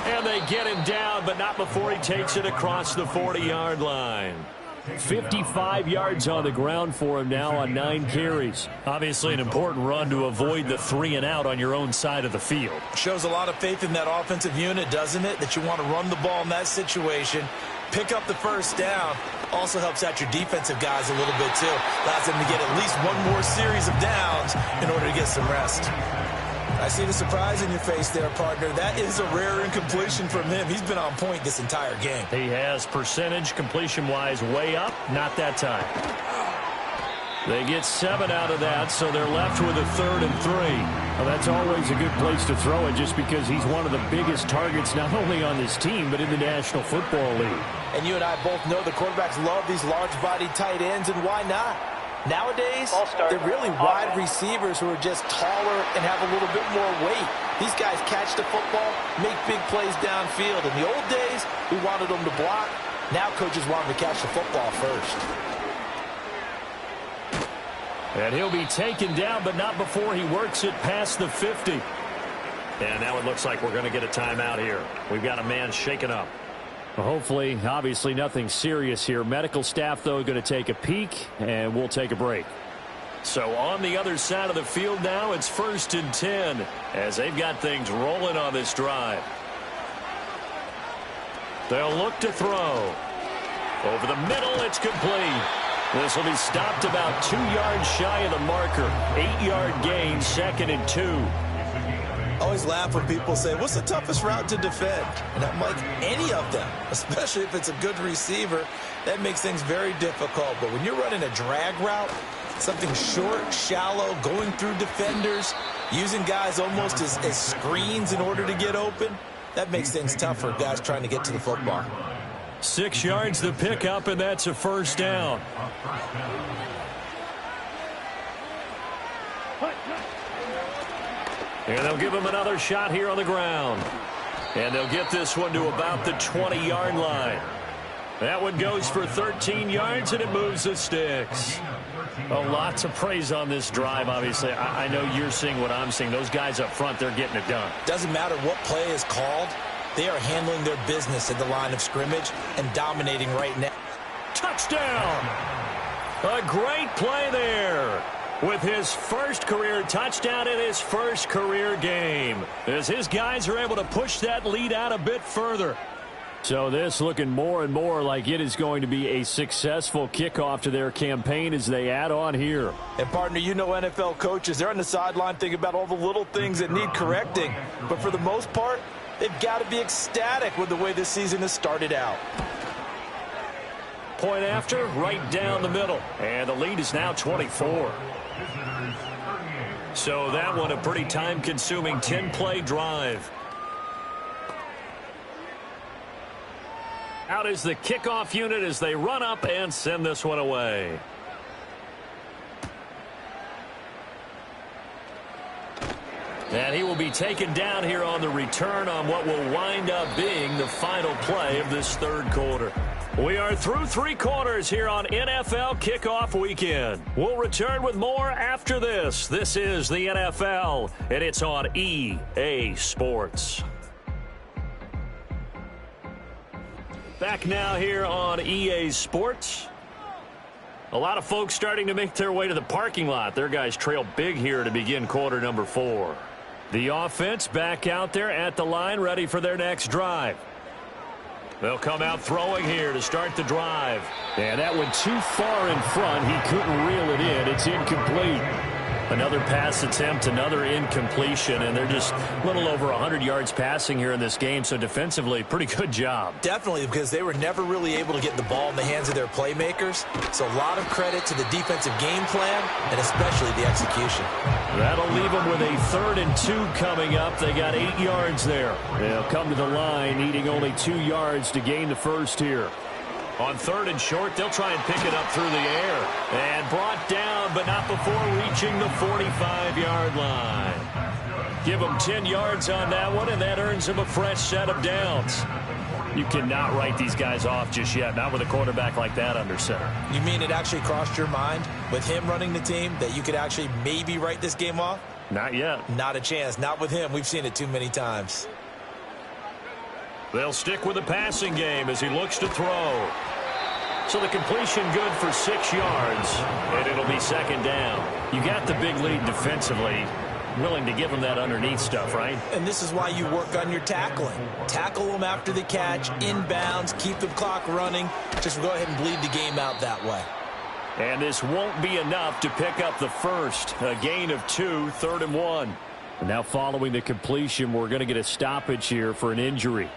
And they get him down, but not before he takes it across the 40-yard line. 55 yards on the ground for him now on 9 carries. Obviously an important run to avoid the 3 and out on your own side of the field. Shows a lot of faith in that offensive unit, doesn't it? That you want to run the ball in that situation. Pick up the first down. Also helps out your defensive guys a little bit, too. Allows them to get at least one more series of downs in order to get some rest. I see the surprise in your face there, partner. That is a rare incompletion from him. He's been on point this entire game. He has percentage completion-wise way up. Not that time. They get 7 out of that, so they're left with a 3rd and 3. Well, that's always a good place to throw it just because he's one of the biggest targets not only on this team but in the National Football League. And you and I both know the quarterbacks love these large-bodied tight ends, and why not? Nowadays, they're really wide receivers who are just taller and have a little bit more weight. These guys catch the football, make big plays downfield. In the old days, we wanted them to block. Now coaches want them to catch the football first. And he'll be taken down, but not before he works it past the 50. And now it looks like we're going to get a timeout here. We've got a man shaken up. Well, hopefully, obviously nothing serious here. Medical staff, though, going to take a peek, and we'll take a break. So on the other side of the field now, it's 1st and 10 as they've got things rolling on this drive. They'll look to throw. Over the middle, it's complete. This will be stopped about 2 yards shy of the marker. 8-yard gain, 2nd and 2. I always laugh when people say, what's the toughest route to defend? And I'm like, any of them, especially if it's a good receiver. That makes things very difficult. But when you're running a drag route, something short, shallow, going through defenders, using guys almost as screens in order to get open, that makes things tough for guys trying to get to the football. 6 yards the pickup, and that's a first down. And they'll give him another shot here on the ground. And they'll get this one to about the 20-yard line. That one goes for 13 yards, and it moves the sticks. Oh, lots of praise on this drive, obviously. I know you're seeing what I'm seeing. Those guys up front, they're getting it done. Doesn't matter what play is called. They are handling their business at the line of scrimmage and dominating right now. Touchdown! A great play there with his first career touchdown in his first career game, as his guys are able to push that lead out a bit further. So this looking more and more like it is going to be a successful kickoff to their campaign as they add on here. And, partner, you know NFL coaches, they're on the sideline thinking about all the little things that need correcting. But for the most part, they've got to be ecstatic with the way this season has started out. Point after, right down the middle. And the lead is now 24. So that one a pretty time-consuming 10-play drive. Out is the kickoff unit as they run up and send this one away. And he will be taken down here on the return on what will wind up being the final play of this third quarter. We are through 3 quarters here on NFL Kickoff Weekend. We'll return with more after this. This is the NFL, and it's on EA Sports. Back now here on EA Sports. A lot of folks starting to make their way to the parking lot. Their guys trail big here to begin quarter number 4. The offense back out there at the line, ready for their next drive. They'll come out throwing here to start the drive. And that went too far in front. He couldn't reel it in. It's incomplete. Another pass attempt, another incompletion, and they're just a little over 100 yards passing here in this game, so defensively, pretty good job. Definitely, because they were never really able to get the ball in the hands of their playmakers. So a lot of credit to the defensive game plan and especially the execution. That'll leave them with a 3rd and 2 coming up. They got 8 yards there. They'll come to the line, needing only 2 yards to gain the first here. On 3rd and short, they'll try and pick it up through the air. And brought down, but not before reaching the 45-yard line. Give them 10 yards on that one, and that earns them a fresh set of downs. You cannot write these guys off just yet, not with a quarterback like that under center. You mean it actually crossed your mind with him running the team that you could actually maybe write this game off? Not yet. Not a chance. Not with him. We've seen it too many times. They'll stick with the passing game as he looks to throw. So the completion good for 6 yards, and it'll be 2nd down. You got the big lead defensively, willing to give them that underneath stuff, right? And this is why you work on your tackling. Tackle them after the catch, inbounds, keep the clock running. Just go ahead and bleed the game out that way. And this won't be enough to pick up the first. A gain of 2, 3rd and 1. And now following the completion, we're going to get a stoppage here for an injury.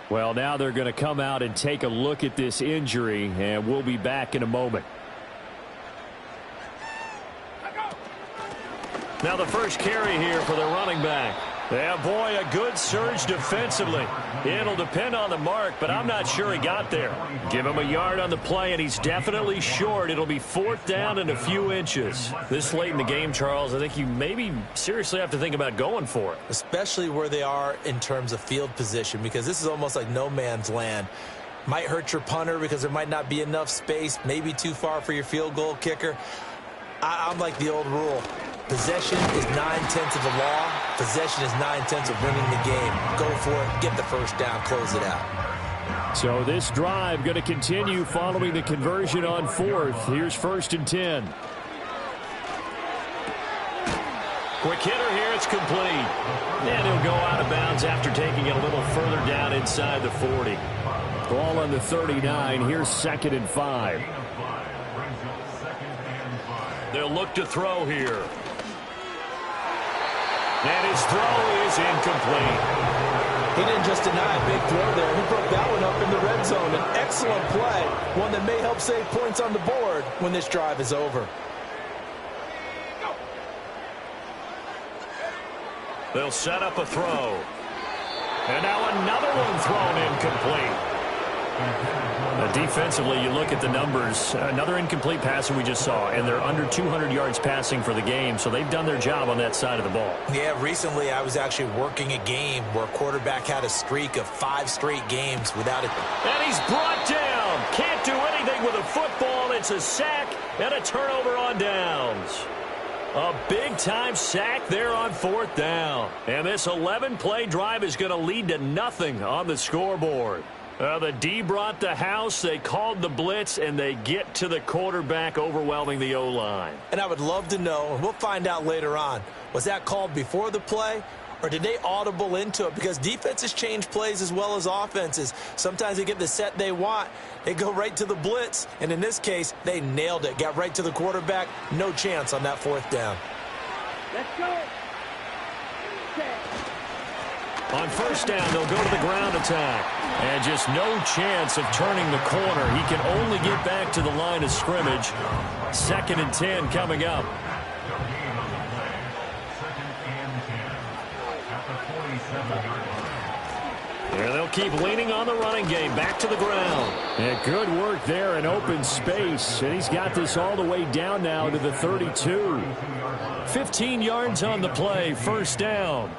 Well, now they're going to come out and take a look at this injury, and we'll be back in a moment. Now the first carry here for the running back. Yeah, boy, a good surge defensively. It'll depend on the mark, but I'm not sure he got there. Give him a yard on the play, and he's definitely short. It'll be 4th down and a few inches. This late in the game, Charles, I think you maybe seriously have to think about going for it. Especially where they are in terms of field position, because this is almost like no man's land. Might hurt your punter because there might not be enough space, maybe too far for your field goal kicker. I'm like the old rule. Possession is 9/10 of the law. Possession is 9/10 of winning the game. Go for it. Get the first down. Close it out. So this drive going to continue following the conversion on 4th. Here's 1st and 10. Quick hitter here. It's complete. And he'll go out of bounds after taking it a little further down inside the 40. Ball on the 39. Here's 2nd and 5. look to throw here. And his throw is incomplete. He didn't just deny a big throw there. He broke that one up in the red zone. An excellent play, one that may help save points on the board when this drive is over. They'll set up a throw. And now another one thrown incomplete. Defensively, you look at the numbers. Another incomplete pass that we just saw, and they're under 200 yards passing for the game, so they've done their job on that side of the ball. Yeah, recently I was actually working a game where a quarterback had a streak of 5 straight games without it. And he's brought down. Can't do anything with a football. It's a sack and a turnover on downs. A big-time sack there on 4th down. And this 11-play drive is going to lead to nothing on the scoreboard. The D brought the house, they called the blitz, and they get to the quarterback, overwhelming the O-line. And I would love to know, and we'll find out later on, was that called before the play, or did they audible into it? Because defenses change plays as well as offenses. Sometimes they get the set they want, they go right to the blitz, and in this case, they nailed it, got right to the quarterback, no chance on that 4th down. Let's go. On 1st down, they'll go to the ground attack. And just no chance of turning the corner. He can only get back to the line of scrimmage. 2nd and 10 coming up. And they'll keep leaning on the running game. Back to the ground. Yeah, good work there in open space. And he's got this all the way down now to the 32. 15 yards on the play. 1st down.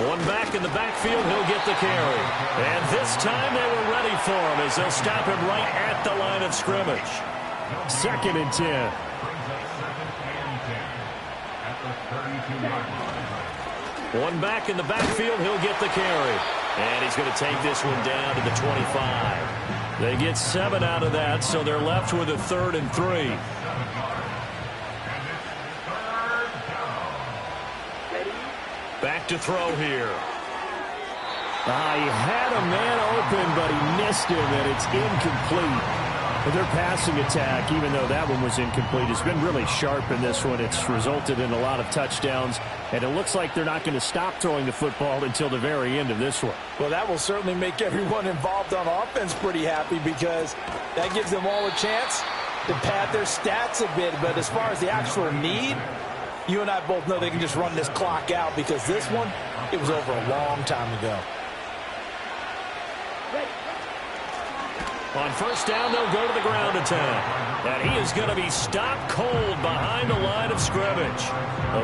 One back in the backfield, he'll get the carry. And this time they were ready for him as they'll stop him right at the line of scrimmage. 2nd and 10. One back in the backfield, he'll get the carry. And he's going to take this one down to the 25. They get 7 out of that, so they're left with a 3rd and 3. Back to throw here. He had a man open, but he missed him, and it's incomplete. But their passing attack, even though that one was incomplete, has been really sharp in this one. It's resulted in a lot of touchdowns, and it looks like they're not going to stop throwing the football until the very end of this one. Well, that will certainly make everyone involved on offense pretty happy because that gives them all a chance to pad their stats a bit. But as far as the actual need, you and I both know they can just run this clock out because this one, it was over a long time ago. On 1st down, they'll go to the ground attack. And he is going to be stopped cold behind the line of scrimmage.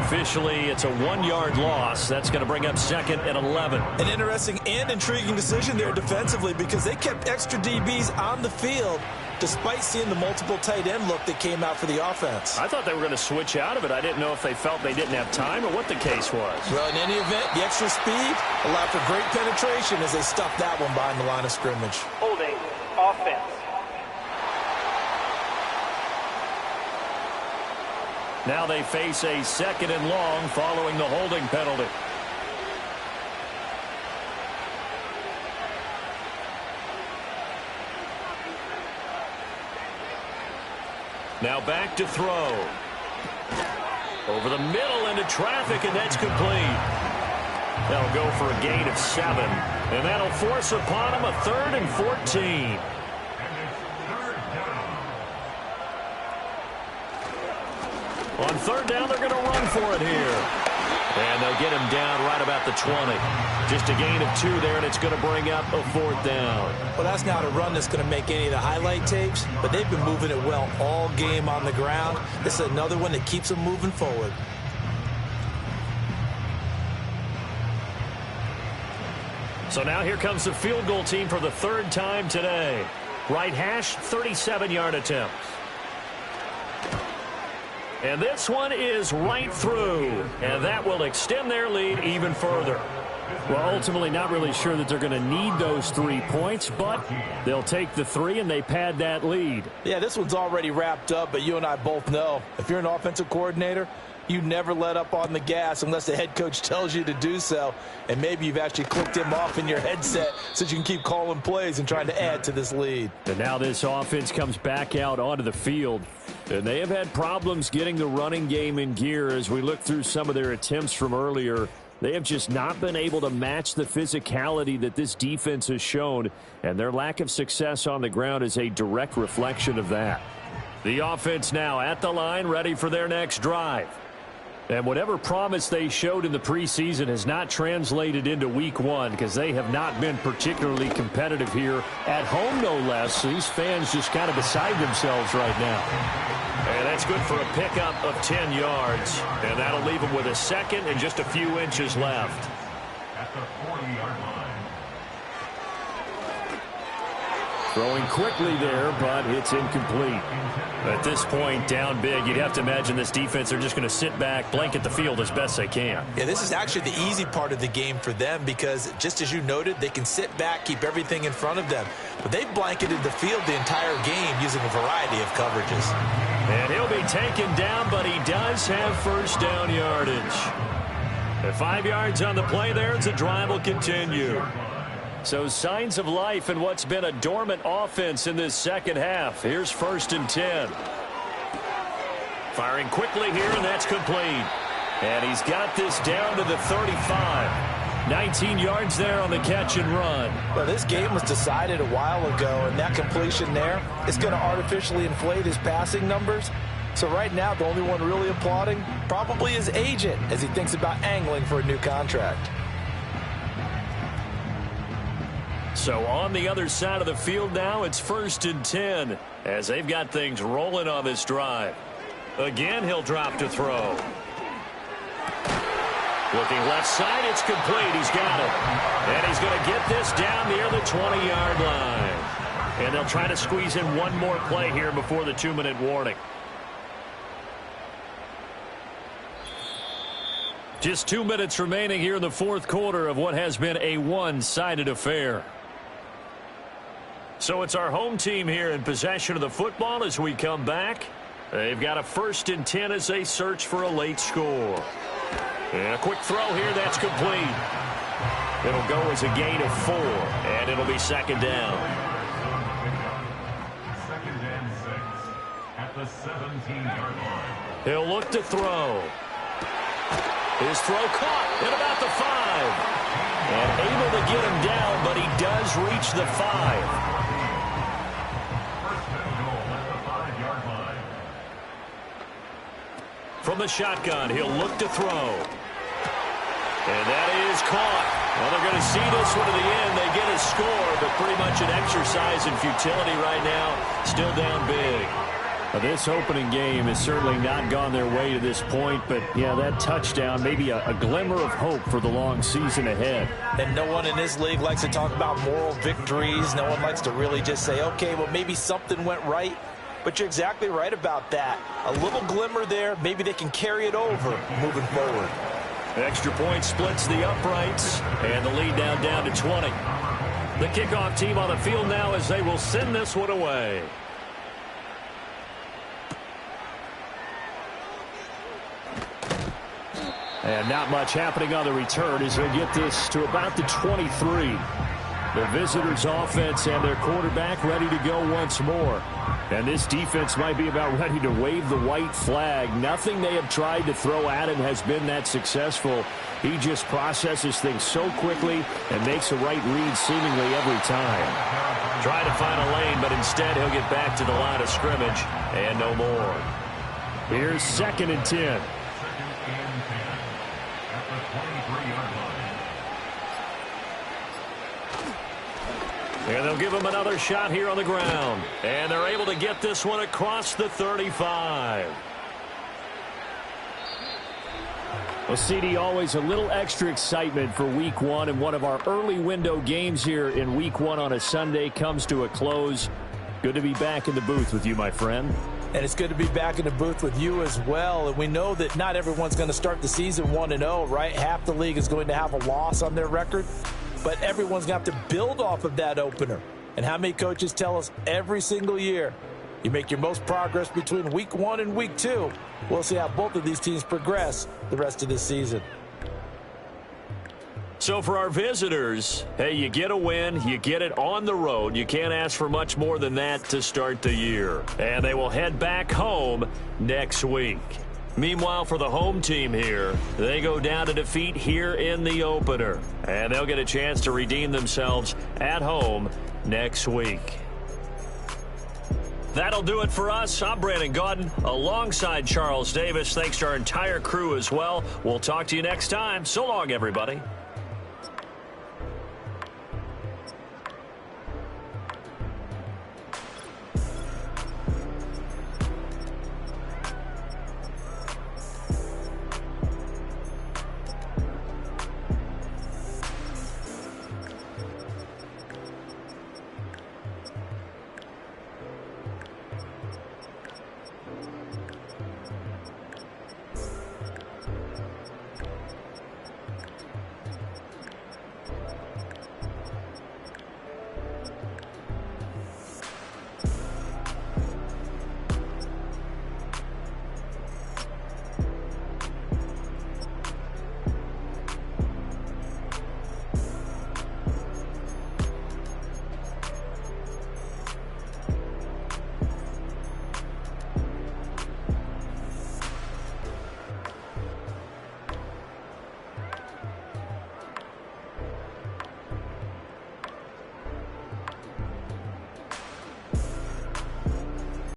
Officially, it's a 1-yard loss. That's going to bring up 2nd and 11. An interesting and intriguing decision there defensively because they kept extra DBs on the field despite seeing the multiple tight end look that came out for the offense. I thought they were going to switch out of it. I didn't know if they felt they didn't have time or what the case was. Well, in any event, the extra speed allowed for great penetration as they stuffed that one behind the line of scrimmage. Holding offense. Now they face a 2nd and long following the holding penalty. Now back to throw. Over the middle into traffic, and that's complete. They'll go for a gain of 7. And that'll force upon him a 3rd and 14. On 3rd down, they're going to run for it here. And they'll get him down right about the 20. Just a gain of 2 there, and it's going to bring up a 4th down. Well, that's not a run that's going to make any of the highlight tapes, but they've been moving it well all game on the ground. This is another one that keeps them moving forward. So now here comes the field goal team for the 3rd time today. Right hash, 37-yard attempt. And this one is right through, and that will extend their lead even further. Well, ultimately not really sure that they're going to need those 3 points, but they'll take the 3 and they pad that lead. Yeah, this one's already wrapped up, but you and I both know if you're an offensive coordinator, you never let up on the gas unless the head coach tells you to do so. And maybe you've actually clicked him off in your headset so you can keep calling plays and trying to add to this lead. And now this offense comes back out onto the field. And they have had problems getting the running game in gear as we look through some of their attempts from earlier. They have just not been able to match the physicality that this defense has shown, and their lack of success on the ground is a direct reflection of that. The offense now at the line, ready for their next drive. And whatever promise they showed in the preseason has not translated into week one because they have not been particularly competitive here at home, no less. These fans just kind of beside themselves right now. And that's good for a pickup of 10 yards. And that'll leave them with a second and just a few inches left. At the 40-yard line. Throwing quickly there, but it's incomplete. At this point, down big, you'd have to imagine this defense, they're just going to sit back, blanket the field as best they can. Yeah, this is actually the easy part of the game for them because, just as you noted, they can sit back, keep everything in front of them. But they've blanketed the field the entire game using a variety of coverages. And he'll be taken down, but he does have first down yardage. At 5 yards on the play there, the drive will continue. So signs of life in what's been a dormant offense in this second half. Here's 1st and 10. Firing quickly here, and that's complete. And he's got this down to the 35. 19 yards there on the catch and run. Well, this game was decided a while ago, and that completion there is going to artificially inflate his passing numbers. So right now, the only one really applauding probably his agent as he thinks about angling for a new contract. So on the other side of the field now, it's 1st and 10 as they've got things rolling on this drive. Again, he'll drop to throw. Looking left side, it's complete. He's got it. And he's going to get this down near the 20-yard line. And they'll try to squeeze in one more play here before the 2-minute warning. Just 2 minutes remaining here in the fourth quarter of what has been a one-sided affair. So it's our home team here in possession of the football as we come back. They've got a 1st and 10 as they search for a late score. And a quick throw here, that's complete. It'll go as a gain of 4, and it'll be 2nd down. 2nd and 6 at the 17-yard line. He'll look to throw. His throw caught at about the 5. And able to get him down, but he does reach the 5. From the shotgun, he'll look to throw. And that is caught. Well, they're going to see this one to the end. They get a score, but pretty much an exercise in futility right now. Still down big. Well, this opening game has certainly not gone their way to this point, but, yeah, that touchdown, maybe a glimmer of hope for the long season ahead. And no one in this league likes to talk about moral victories. No one likes to really just say, okay, well, maybe something went right. But you're exactly right about that. A little glimmer there. Maybe they can carry it over moving forward. Extra point splits the uprights, and the lead down to 20. The kickoff team on the field now as they will send this one away. And not much happening on the return as they get this to about the 23. The visitors' offense and their quarterback ready to go once more. And this defense might be about ready to wave the white flag. Nothing they have tried to throw at him has been that successful. He just processes things so quickly and makes the right read seemingly every time. Try to find a lane, but instead he'll get back to the line of scrimmage and no more. Here's 2nd and 10. And they'll give him another shot here on the ground. And they're able to get this one across the 35. Well, CD, always a little extra excitement for week one, and one of our early window games here in week one on a Sunday comes to a close. Good to be back in the booth with you, my friend. And it's good to be back in the booth with you as well. And we know that not everyone's going to start the season 1-0, right? Half the league is going to have a loss on their record. But everyone's going to have to build off of that opener. And how many coaches tell us every single year, You make your most progress between week 1 and week 2. We'll see how both of these teams progress the rest of this season. So for our visitors, hey, you get a win, you get it on the road. You can't ask for much more than that to start the year. And they will head back home next week. Meanwhile, for the home team here, they go down to defeat here in the opener. And they'll get a chance to redeem themselves at home next week. That'll do it for us. I'm Brandon Gaudin alongside Charles Davis. Thanks to our entire crew as well. We'll talk to you next time. So long, everybody.